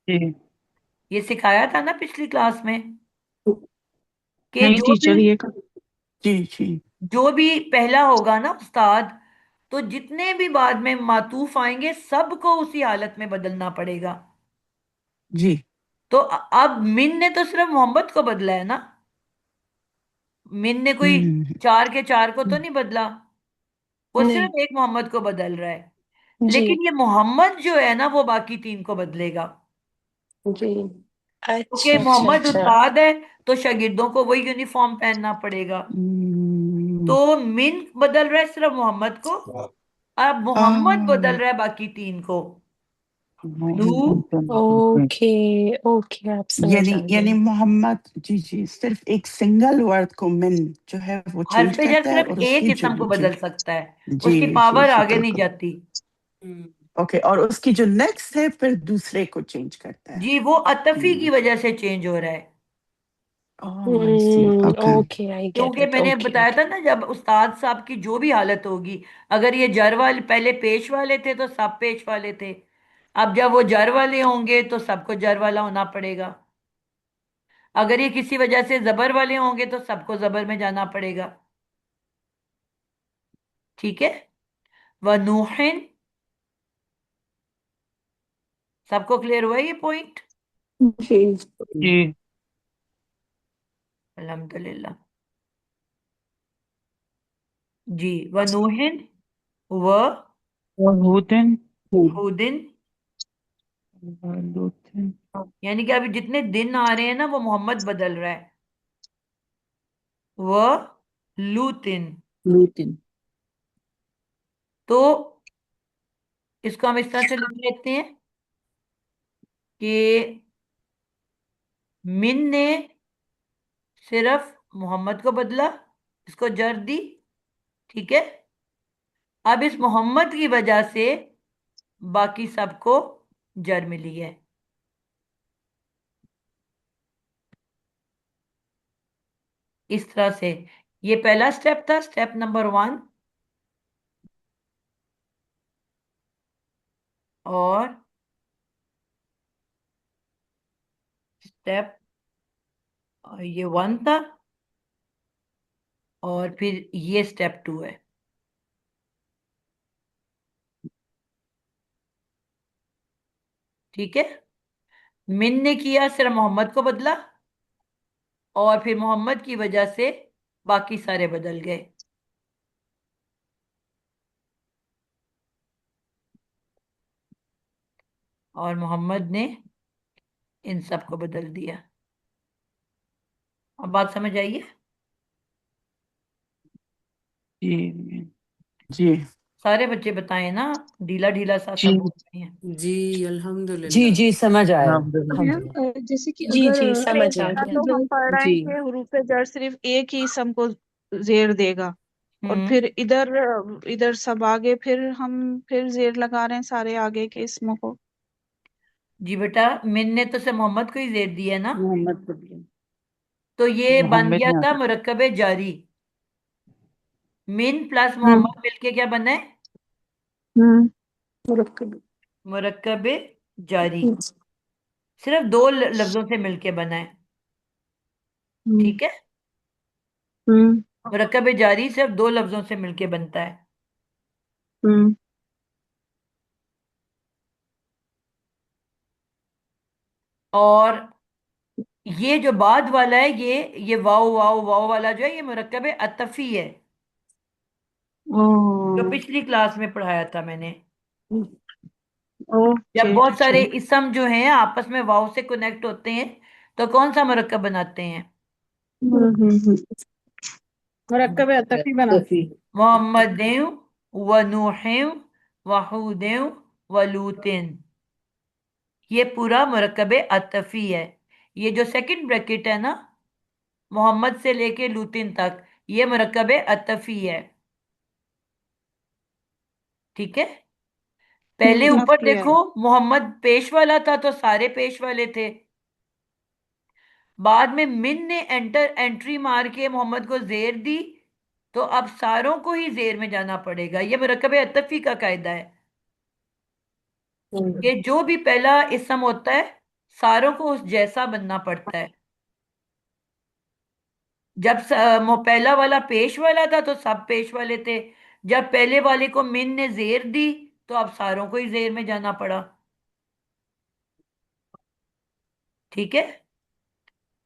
[SPEAKER 2] جی
[SPEAKER 1] یہ سکھایا تھا نا پچھلی کلاس میں کہ
[SPEAKER 2] نہیں ٹیچر یہ کا
[SPEAKER 5] جی جی
[SPEAKER 1] جو بھی پہلا ہوگا نا استاد، تو جتنے بھی بعد میں معطوف آئیں گے سب کو اسی حالت میں بدلنا پڑے گا۔
[SPEAKER 5] جی
[SPEAKER 1] تو اب من نے تو صرف محمد کو بدلا ہے نا، من نے کوئی چار کے چار کو تو نہیں بدلا، وہ
[SPEAKER 3] نہیں
[SPEAKER 1] صرف ایک محمد کو بدل رہا ہے،
[SPEAKER 3] جی
[SPEAKER 1] لیکن یہ محمد جو ہے نا وہ باقی تین کو بدلے گا،
[SPEAKER 3] جی
[SPEAKER 1] کیونکہ
[SPEAKER 3] اچھا اچھا
[SPEAKER 1] محمد
[SPEAKER 3] اچھا
[SPEAKER 1] استاد ہے تو شاگردوں کو وہی یونیفارم پہننا پڑے گا، تو من بدل رہا ہے صرف محمد کو، اب محمد بدل رہا ہے باقی تین کو، نو
[SPEAKER 3] اوکے اوکے آپ سمجھ آ
[SPEAKER 5] یعنی
[SPEAKER 3] گئے
[SPEAKER 5] محمد، جی جی، صرف ایک سنگل ورڈ کو من جو ہے وہ چینج
[SPEAKER 1] حرف جر
[SPEAKER 5] کرتا ہے،
[SPEAKER 1] صرف
[SPEAKER 5] اور اس
[SPEAKER 1] ایک
[SPEAKER 5] کی جو،
[SPEAKER 1] اسم کو
[SPEAKER 5] جی
[SPEAKER 1] بدل سکتا ہے، اس
[SPEAKER 5] جی
[SPEAKER 1] کی
[SPEAKER 5] جی
[SPEAKER 1] پاور
[SPEAKER 5] جی
[SPEAKER 1] آگے نہیں
[SPEAKER 5] بالکل،
[SPEAKER 1] جاتی۔
[SPEAKER 5] اوکے، اور اس کی جو نیکسٹ ہے پھر دوسرے کو چینج کرتا ہے۔
[SPEAKER 1] جی وہ عطفی کی وجہ سے چینج ہو رہا ہے،
[SPEAKER 5] I see. Okay.
[SPEAKER 3] Okay I get
[SPEAKER 1] کیونکہ
[SPEAKER 3] اٹ
[SPEAKER 1] میں نے
[SPEAKER 3] اوکے
[SPEAKER 1] بتایا
[SPEAKER 3] اوکے
[SPEAKER 1] تھا نا جب استاد صاحب کی جو بھی حالت ہوگی، اگر یہ جر والے پہلے پیش والے تھے تو سب پیش والے تھے، اب جب وہ جر والے ہوں گے تو سب کو جر والا ہونا پڑے گا، اگر یہ کسی وجہ سے زبر والے ہوں گے تو سب کو زبر میں جانا پڑے گا، ٹھیک ہے۔ وَنُوحٍ، سب کو کلیئر ہوا یہ پوائنٹ؟
[SPEAKER 3] جی
[SPEAKER 5] جی
[SPEAKER 1] الحمدللہ، جی وَنُوحٍ
[SPEAKER 5] وہودن
[SPEAKER 1] وَهُودٍ،
[SPEAKER 5] ولوطن،
[SPEAKER 1] یعنی کہ ابھی جتنے دن آ رہے ہیں نا وہ محمد بدل رہا ہے، وَلُوطٍ،
[SPEAKER 2] لوتن.
[SPEAKER 1] تو اس کو ہم اس طرح سے لکھ لیتے ہیں کہ من نے صرف محمد کو بدلا، اس کو جر دی، ٹھیک ہے، اب اس محمد کی وجہ سے باقی سب کو جر ملی ہے، اس طرح سے یہ پہلا سٹیپ تھا، سٹیپ نمبر 1، اور سٹیپ یہ 1 تھا، اور پھر یہ سٹیپ 2 ہے، ٹھیک ہے، من نے کیا صرف محمد کو بدلا، اور پھر محمد کی وجہ سے باقی سارے بدل گئے، اور محمد نے ان سب کو بدل دیا، اب بات سمجھ آئیے؟
[SPEAKER 5] جی جی
[SPEAKER 1] سارے بچے بتائیں نا، ڈھیلا ڈھیلا سا
[SPEAKER 5] جی
[SPEAKER 1] سب بول رہے ہیں۔
[SPEAKER 4] جی
[SPEAKER 3] جی
[SPEAKER 4] الحمدللہ،
[SPEAKER 3] جی سمجھ آیا الحمد
[SPEAKER 6] میم
[SPEAKER 3] للہ
[SPEAKER 6] جیسے کہ
[SPEAKER 3] جی
[SPEAKER 6] اگر
[SPEAKER 3] جی سمجھ آ
[SPEAKER 2] پہلا
[SPEAKER 3] گیا
[SPEAKER 2] تو ہم پڑھ رہے
[SPEAKER 3] جی
[SPEAKER 2] ہیں کہ حروف جر صرف ایک ہی اسم کو زیر دے گا، اور
[SPEAKER 1] ہوں
[SPEAKER 2] پھر ادھر سب آگے پھر ہم پھر زیر لگا رہے ہیں سارے آگے کے اسموں کو.
[SPEAKER 1] جی بیٹا، من نے تو سے محمد کو ہی زیر دیا نا،
[SPEAKER 2] محمد کو بھی.
[SPEAKER 1] تو یہ بن
[SPEAKER 5] محمد
[SPEAKER 1] گیا
[SPEAKER 5] نے
[SPEAKER 1] تھا مرکب جاری، من پلس
[SPEAKER 2] ہوں
[SPEAKER 1] محمد مل کے کیا بنا ہے؟
[SPEAKER 2] ہوں
[SPEAKER 3] مرکب
[SPEAKER 1] مرکب جاری، صرف دو لفظوں سے مل کے بنا ہے،
[SPEAKER 2] ہوں
[SPEAKER 1] ٹھیک ہے،
[SPEAKER 2] ہوں
[SPEAKER 1] مرکب جاری صرف دو لفظوں سے مل کے بنتا ہے،
[SPEAKER 2] ہوں
[SPEAKER 1] اور یہ جو بعد والا ہے یہ واو واو واو والا جو ہے یہ مرکب عطفی ہے، جو
[SPEAKER 2] اوہ،
[SPEAKER 1] پچھلی کلاس میں پڑھایا تھا میں نے، جب
[SPEAKER 2] اوکے
[SPEAKER 1] بہت
[SPEAKER 2] ٹیچر.
[SPEAKER 1] سارے اسم جو ہیں آپس میں واو سے کنیکٹ ہوتے ہیں تو کون سا مرکب بناتے ہیں؟
[SPEAKER 2] مرکب عطفی بناتی.
[SPEAKER 1] محمد و نوح و ہود و لوطن، یہ پورا مرکب عطفی ہے، یہ جو سیکنڈ بریکٹ ہے نا محمد سے لے کے لوطن تک یہ مرکب عطفی ہے، ٹھیک ہے، پہلے
[SPEAKER 2] اب
[SPEAKER 1] اوپر
[SPEAKER 2] کلیئر.
[SPEAKER 1] دیکھو محمد پیش والا تھا تو سارے پیش والے تھے، بعد میں من نے انٹری مار کے محمد کو زیر دی تو اب ساروں کو ہی زیر میں جانا پڑے گا، یہ مرکب عطفی کا قاعدہ ہے کہ جو بھی پہلا اسم ہوتا ہے ساروں کو اس جیسا بننا پڑتا ہے، جب پہلا والا پیش والا تھا تو سب پیش والے تھے، جب پہلے والے کو من نے زیر دی تو اب ساروں کو ہی زیر میں جانا پڑا، ٹھیک ہے،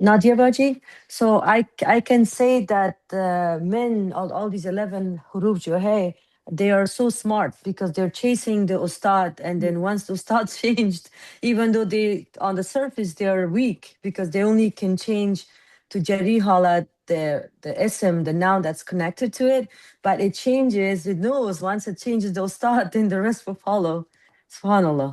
[SPEAKER 3] Nadia Baji, so I can say that men, all these 11 huruf jo hai, they are so smart because they're chasing the ustad, and then once the ustad changed, even though they on the surface they are weak because they only can change to jari halat, the ism, the noun that's connected to it, but it changes, it knows once it changes the ustad, then the rest will follow. Subhanallah.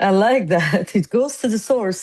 [SPEAKER 3] I like that. It goes to the source.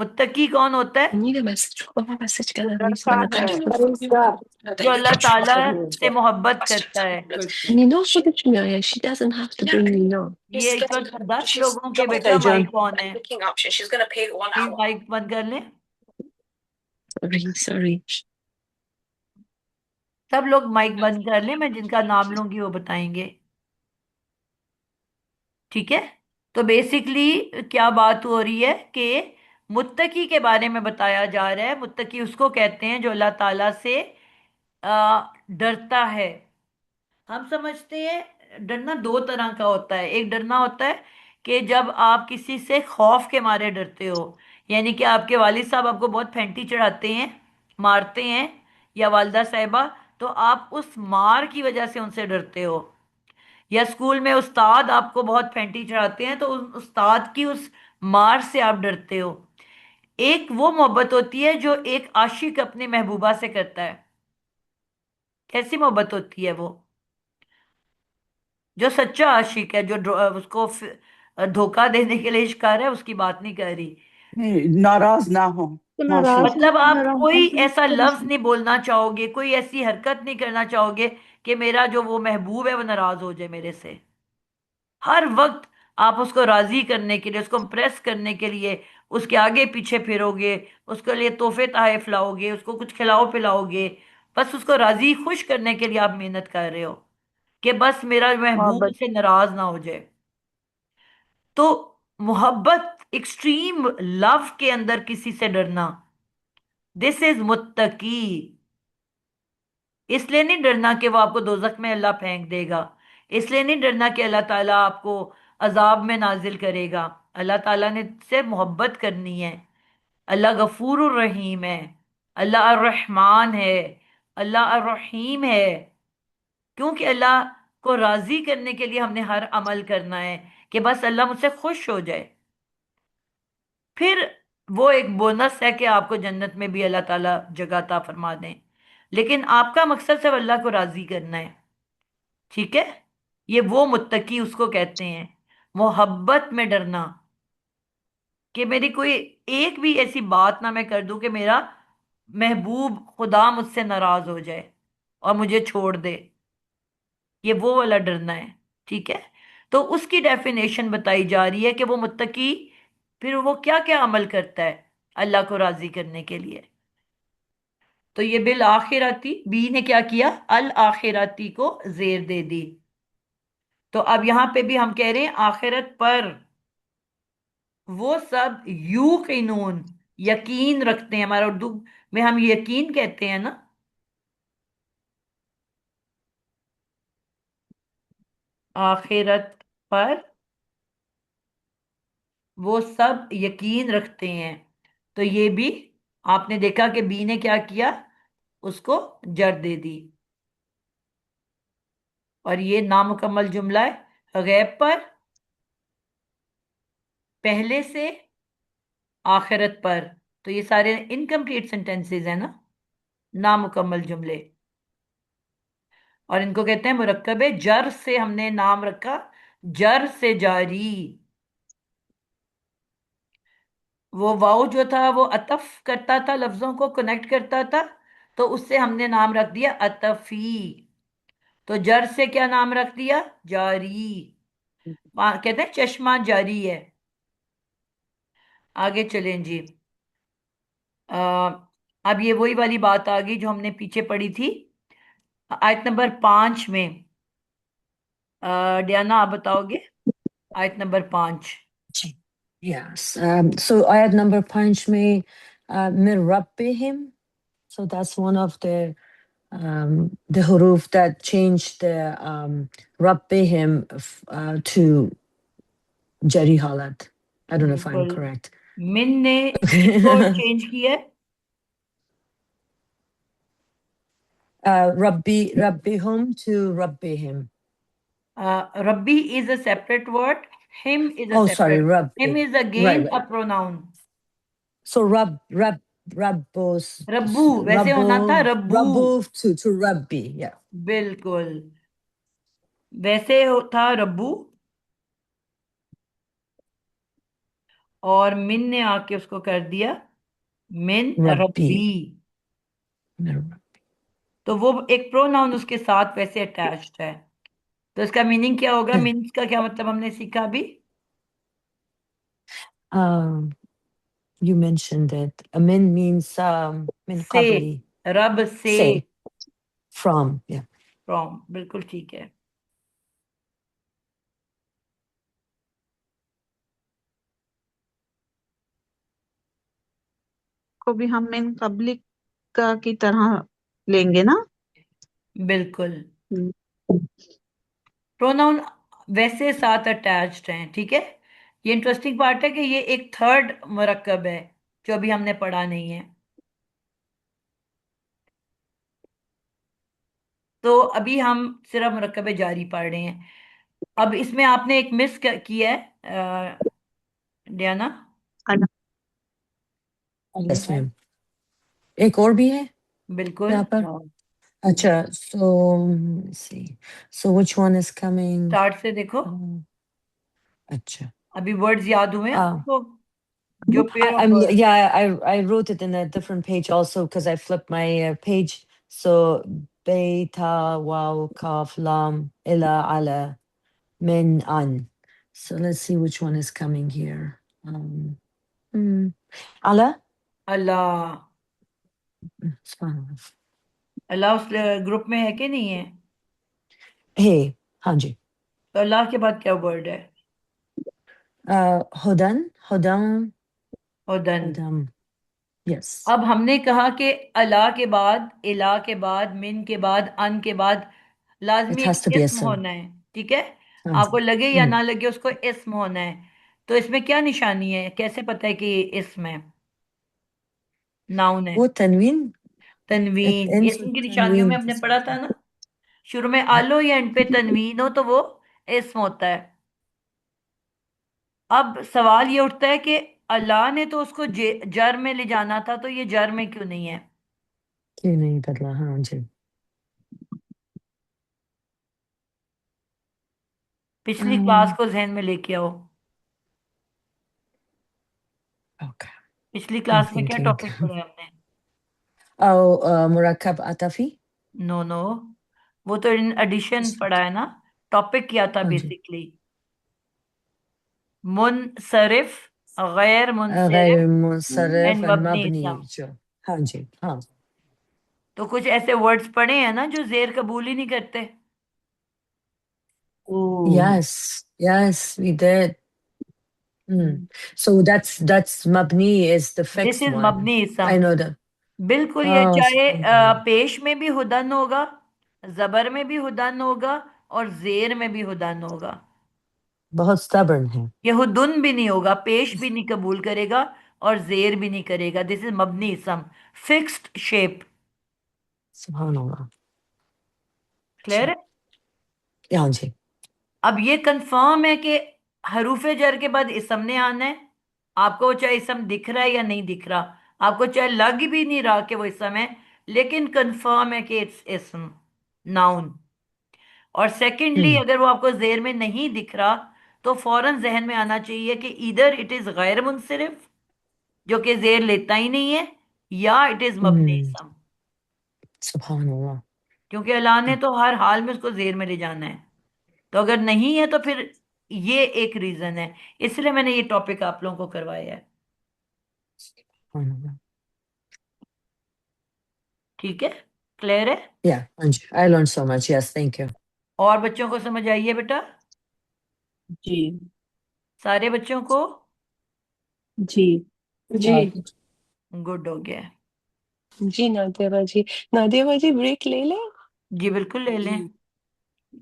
[SPEAKER 1] متقی کون ہوتا ہے؟
[SPEAKER 7] Nina message ko ba message ka na rin
[SPEAKER 5] ڈرتا
[SPEAKER 7] sa
[SPEAKER 5] ہے
[SPEAKER 1] جو اللہ تعالیٰ سے محبت کرتا ہے.
[SPEAKER 4] کرتا ہے.
[SPEAKER 7] Nino ko din siya. She doesn't have to bring Nino.
[SPEAKER 1] یہ اس وقت 10 لوگوں کے بیٹا
[SPEAKER 5] جان
[SPEAKER 1] مائک آن ہے. پلیز مائک بند کر لیں.
[SPEAKER 7] Sorry.
[SPEAKER 1] سب لوگ مائک بند کر لیں, میں جن کا نام لوں گی وہ بتائیں گے. ٹھیک ہے, تو بیسکلی کیا بات ہو رہی ہے کہ متقی کے بارے میں بتایا جا رہا ہے. متقی اس کو کہتے ہیں جو اللہ تعالیٰ سے ڈرتا ہے. ہم سمجھتے ہیں ڈرنا دو طرح کا ہوتا ہے. ایک ڈرنا ہوتا ہے کہ جب آپ کسی سے خوف کے مارے ڈرتے ہو, یعنی کہ آپ کے والد صاحب آپ کو بہت پھینٹی چڑھاتے ہیں, مارتے ہیں, یا والدہ صاحبہ, تو آپ اس مار کی وجہ سے ان سے ڈرتے ہو. یا اسکول میں استاد آپ کو بہت پھینٹی چڑھاتے ہیں تو اس استاد کی اس مار سے آپ ڈرتے ہو. ایک وہ محبت ہوتی ہے جو ایک عاشق اپنے محبوبہ سے کرتا ہے. کیسی محبت ہوتی ہے وہ؟ جو سچا عاشق ہے, جو اس کو دھوکہ دینے کے لیے شکار ہے, اس کی بات نہیں کر رہی.
[SPEAKER 5] ناراض نہ ہو
[SPEAKER 6] تو
[SPEAKER 5] معشوق.
[SPEAKER 6] ناراض
[SPEAKER 1] مطلب آپ کوئی ایسا لفظ
[SPEAKER 6] ناراض
[SPEAKER 1] نہیں بولنا چاہو گے, کوئی ایسی حرکت نہیں کرنا چاہو گے کہ میرا جو وہ محبوب ہے وہ ناراض ہو جائے میرے سے. ہر وقت آپ اس کو راضی کرنے کے لیے, اس کو امپریس کرنے کے لیے اس کے آگے پیچھے پھرو گے, اس کے لیے تحفے تحائف لاؤ گے, اس کو کچھ کھلاؤ پلاؤ گے. بس اس کو راضی خوش کرنے کے لیے آپ محنت کر رہے ہو کہ بس میرا محبوب
[SPEAKER 2] محبت
[SPEAKER 1] سے ناراض نہ ہو جائے. تو محبت, ایکسٹریم لو کے اندر کسی سے ڈرنا, دس از متقی. اس لیے نہیں ڈرنا کہ وہ آپ کو دوزخ میں اللہ پھینک دے گا, اس لیے نہیں ڈرنا کہ اللہ تعالیٰ آپ کو عذاب میں نازل کرے گا. اللہ تعالیٰ نے سے محبت کرنی ہے. اللہ غفور الرحیم ہے, اللہ الرحمن ہے, اللہ الرحیم ہے. کیونکہ اللہ کو راضی کرنے کے لیے ہم نے ہر عمل کرنا ہے کہ بس اللہ مجھ سے خوش ہو جائے. پھر وہ ایک بونس ہے کہ آپ کو جنت میں بھی اللہ تعالیٰ جگہ عطا فرما دیں, لیکن آپ کا مقصد صرف اللہ کو راضی کرنا ہے. ٹھیک ہے, یہ وہ متقی اس کو کہتے ہیں. محبت میں ڈرنا کہ میری کوئی ایک بھی ایسی بات نہ میں کر دوں کہ میرا محبوب خدا مجھ سے ناراض ہو جائے اور مجھے چھوڑ دے. یہ وہ والا ڈرنا ہے. ٹھیک ہے, تو اس کی ڈیفینیشن بتائی جا رہی ہے کہ وہ متقی پھر وہ کیا کیا عمل کرتا ہے اللہ کو راضی کرنے کے لیے. تو یہ بالآخراتی, بی نے کیا کیا, الآخراتی کو زیر دے دی. تو اب یہاں پہ بھی ہم کہہ رہے ہیں آخرت پر وہ سب یوقنون, یقین رکھتے ہیں. ہمارا اردو میں ہم یقین کہتے ہیں نا, آخرت پر وہ سب یقین رکھتے ہیں. تو یہ بھی آپ نے دیکھا کہ بی نے کیا کیا, اس کو جر دے دی. اور یہ نامکمل جملہ ہے, غیب پر, پہلے سے, آخرت پر. تو یہ سارے انکمپلیٹ سینٹینسز ہیں نا, نامکمل جملے. اور ان کو کہتے ہیں مرکب جر سے. ہم نے نام رکھا جر سے جاری. وہ واؤ جو تھا وہ عطف کرتا تھا, لفظوں کو کنیکٹ کرتا تھا, تو اس سے ہم نے نام رکھ دیا عطفی. تو جر سے کیا نام رکھ دیا, جاری. کہتے ہیں چشمہ جاری ہے. آگے چلیں جی. اب یہ وہی والی بات آ گئی جو ہم نے پیچھے پڑھی تھی آیت نمبر 5 میں. ڈیانا آپ بتاؤ گے آیت number 5.
[SPEAKER 3] Yes. So ayat number 5 mein min rabbihim. So that's one of the huruf that changed the rabbihim to jari halat. I don't know if I'm
[SPEAKER 1] بالکل,
[SPEAKER 3] correct.
[SPEAKER 1] من نے اس کو چینج کیا ہے.
[SPEAKER 3] Rabbihum to rabbihim.
[SPEAKER 1] Rabbi is a separate word, him is a
[SPEAKER 3] Oh, sorry,
[SPEAKER 1] separate. Him
[SPEAKER 3] Rabbi.
[SPEAKER 1] is again
[SPEAKER 3] Right.
[SPEAKER 1] a pronoun.
[SPEAKER 3] So Rabbos.
[SPEAKER 1] ربو ویسے ہونا تھا ربو.
[SPEAKER 3] Rabbu to Rabbi. Yeah.
[SPEAKER 1] بالکل ویسے تھا ربو. اور من نے آ کے اس کو کر دیا من ربی،
[SPEAKER 3] ربی.
[SPEAKER 1] تو وہ ایک پرو ناؤن اس کے ساتھ ویسے اٹیچڈ ہے. تو اس کا میننگ کیا ہوگا؟
[SPEAKER 3] Yeah.
[SPEAKER 1] مینس کا کیا مطلب ہم نے سیکھا ابھی؟
[SPEAKER 3] You mentioned it. Min means min
[SPEAKER 1] سے،
[SPEAKER 3] qabli.
[SPEAKER 1] رب سے،
[SPEAKER 3] Say. From. Yeah.
[SPEAKER 1] فرام، بالکل ٹھیک ہے.
[SPEAKER 2] کو بھی ہم من قبل کا کی طرح لیں گے نا.
[SPEAKER 1] بالکل،
[SPEAKER 2] ہم۔
[SPEAKER 1] پروناؤن ویسے ساتھ اٹیچڈ ہیں. ٹھیک ہے، یہ انٹرسٹنگ پارٹ ہے کہ یہ ایک تھرڈ مرکب ہے جو ابھی ہم نے پڑھا نہیں ہے. تو ابھی ہم صرف مرکب جاری پڑھ رہے ہیں. اب اس میں آپ نے ایک مس کیا ہے ڈیانا.
[SPEAKER 3] Yes, ma'am. ایک اور بھی ہے
[SPEAKER 1] بالکل،
[SPEAKER 3] یہاں پر. اچھا. So let's see. So which one is coming?
[SPEAKER 1] Start سے دیکھو.
[SPEAKER 3] اچھا.
[SPEAKER 1] ابھی ورڈز یاد ہوئے ہیں آپ کو جو pair of
[SPEAKER 3] I'm
[SPEAKER 1] word.
[SPEAKER 3] yeah, I wrote it in a different page also because I flipped my page. So beta, wow, kaf, lam, ila, ala, min, an. So let's see which one is coming here. Ala?
[SPEAKER 1] Allah.
[SPEAKER 3] Subhanallah.
[SPEAKER 1] Allah اس group میں ہے کہ نہیں ہے؟
[SPEAKER 3] Hey, ہاں جی.
[SPEAKER 1] تو اللہ کے بعد کیا ورڈ ہے؟
[SPEAKER 3] Hudan, hudam,
[SPEAKER 1] ہدن.
[SPEAKER 3] hudam. Yes.
[SPEAKER 1] اب ہم نے کہا کہ اللہ کے بعد، الہ کے بعد، من کے بعد، ان کے بعد لازمی
[SPEAKER 3] It
[SPEAKER 1] ایک
[SPEAKER 3] has to be a
[SPEAKER 1] اسم
[SPEAKER 3] sim.
[SPEAKER 1] ہونا ہے. ٹھیک ہے،
[SPEAKER 3] ہاں
[SPEAKER 1] آپ کو
[SPEAKER 3] جی.
[SPEAKER 1] لگے یا نہ لگے اس کو اسم ہونا ہے. تو اس میں کیا نشانی ہے؟ کیسے پتہ ہے کہ یہ اسم ہے، ناؤن ہے؟
[SPEAKER 3] وہ تنوین. It
[SPEAKER 1] تنوین.
[SPEAKER 3] ends
[SPEAKER 1] اسم
[SPEAKER 3] with
[SPEAKER 1] کی نشانیوں میں
[SPEAKER 3] تنوین
[SPEAKER 1] ہم
[SPEAKER 3] کے
[SPEAKER 1] نے پڑھا
[SPEAKER 3] ساتھ.
[SPEAKER 1] تھا نا، شروع میں آلو یا اینڈ پہ تنوین ہو تو وہ اسم ہوتا ہے. اب سوال یہ اٹھتا ہے کہ اللہ نے تو اس کو جر میں لے جانا تھا، تو یہ جر میں کیوں نہیں ہے؟
[SPEAKER 3] کیوں نہیں بدلا؟ ہاں جی.
[SPEAKER 1] پچھلی کلاس کو ذہن میں لے کے آؤ.
[SPEAKER 3] Okay.
[SPEAKER 1] پچھلی
[SPEAKER 3] I'm
[SPEAKER 1] کلاس میں کیا
[SPEAKER 3] thinking.
[SPEAKER 1] ٹاپک پڑھا ہے ہم نے؟
[SPEAKER 3] مرکب عطفی.
[SPEAKER 1] نو نو، وہ تو ایڈیشن پڑھا ہے نا. ٹاپک کیا تھا
[SPEAKER 3] ہاں جی.
[SPEAKER 1] بیسکلی؟ منصرف، غیر
[SPEAKER 3] غیر
[SPEAKER 1] منصرف
[SPEAKER 3] منصرف
[SPEAKER 1] اینڈ
[SPEAKER 3] and
[SPEAKER 1] مبنی
[SPEAKER 3] مبنی
[SPEAKER 1] اسم.
[SPEAKER 3] جو. ہاں جی. ہاں.
[SPEAKER 1] تو کچھ ایسے ورڈز پڑھے ہیں نا جو زیر قبول ہی نہیں کرتے.
[SPEAKER 3] Yes. Yes, we did. So that's mabni is the
[SPEAKER 1] this
[SPEAKER 3] fixed
[SPEAKER 1] is
[SPEAKER 3] one.
[SPEAKER 1] مبنی اسم.
[SPEAKER 3] I know that.
[SPEAKER 1] بالکل، یہ
[SPEAKER 3] Oh,
[SPEAKER 1] چاہے
[SPEAKER 3] subhanallah.
[SPEAKER 1] پیش میں بھی ہدن ہوگا، زبر میں بھی ہدن ہوگا، اور زیر میں بھی ہدن ہوگا.
[SPEAKER 3] بہت stubborn ہے.
[SPEAKER 1] یہ ہدن بھی نہیں ہوگا، پیش بھی نہیں قبول کرے گا اور زیر بھی نہیں کرے گا. دس از مبنی اسم، فکسڈ شیپ.
[SPEAKER 3] سبحان اللہ.
[SPEAKER 1] کلیئر ہے؟
[SPEAKER 3] ہاں جی.
[SPEAKER 1] اب یہ کنفرم ہے کہ حروف جر کے بعد اسم نے آنا ہے. آپ کو چاہے اسم دکھ رہا ہے یا نہیں دکھ رہا، آپ کو چاہے لگ بھی نہیں رہا کہ وہ اسم ہے، لیکن کنفرم ہے کہ اٹس اسم، ناؤن. اور سیکنڈلی اگر وہ آپ کو زیر میں نہیں دکھ رہا تو فوراً ذہن میں آنا چاہیے کہ ادھر اٹ از غیر منصرف جو کہ زیر لیتا ہی نہیں ہے، یا اٹ از مبنی اسم،
[SPEAKER 3] سبحان اللہ.
[SPEAKER 1] کیونکہ اللہ نے تو ہر حال میں اس کو زیر میں لے جانا ہے. تو اگر نہیں ہے تو پھر یہ ایک ریزن ہے. اس لیے میں نے یہ ٹاپک آپ لوگوں کو کروایا ہے.
[SPEAKER 3] سبحان اللہ.
[SPEAKER 1] ٹھیک ہے، کلیئر ہے؟
[SPEAKER 3] Yeah, ہاں جی. I learned so much. Yes, thank you.
[SPEAKER 1] اور بچوں کو سمجھ آئیے بیٹا؟
[SPEAKER 6] جی
[SPEAKER 1] سارے بچوں کو
[SPEAKER 6] جی
[SPEAKER 7] جی.
[SPEAKER 1] گڈ ہو گیا.
[SPEAKER 7] جی نادیہ باجی، نادیہ باجی بریک لے لیں.
[SPEAKER 1] جی بالکل لے لیں.
[SPEAKER 4] جی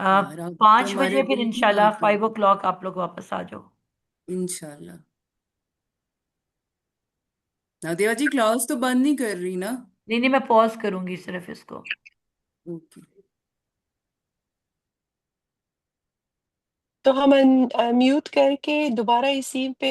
[SPEAKER 4] یار آپ تو
[SPEAKER 1] 5
[SPEAKER 4] ہمارے
[SPEAKER 1] بجے پھر
[SPEAKER 4] دل کی
[SPEAKER 1] انشاءاللہ
[SPEAKER 4] بات کر
[SPEAKER 1] 5 o'clock آپ لوگ واپس آ جاؤ.
[SPEAKER 4] انشاءاللہ. نادیہ جی کلاس تو بند نہیں کر رہی نا؟
[SPEAKER 1] نہیں نہیں، میں پوز کروں گی صرف اس کو.
[SPEAKER 4] اوکے.
[SPEAKER 7] تو ہم میوٹ کر کے دوبارہ اسی پہ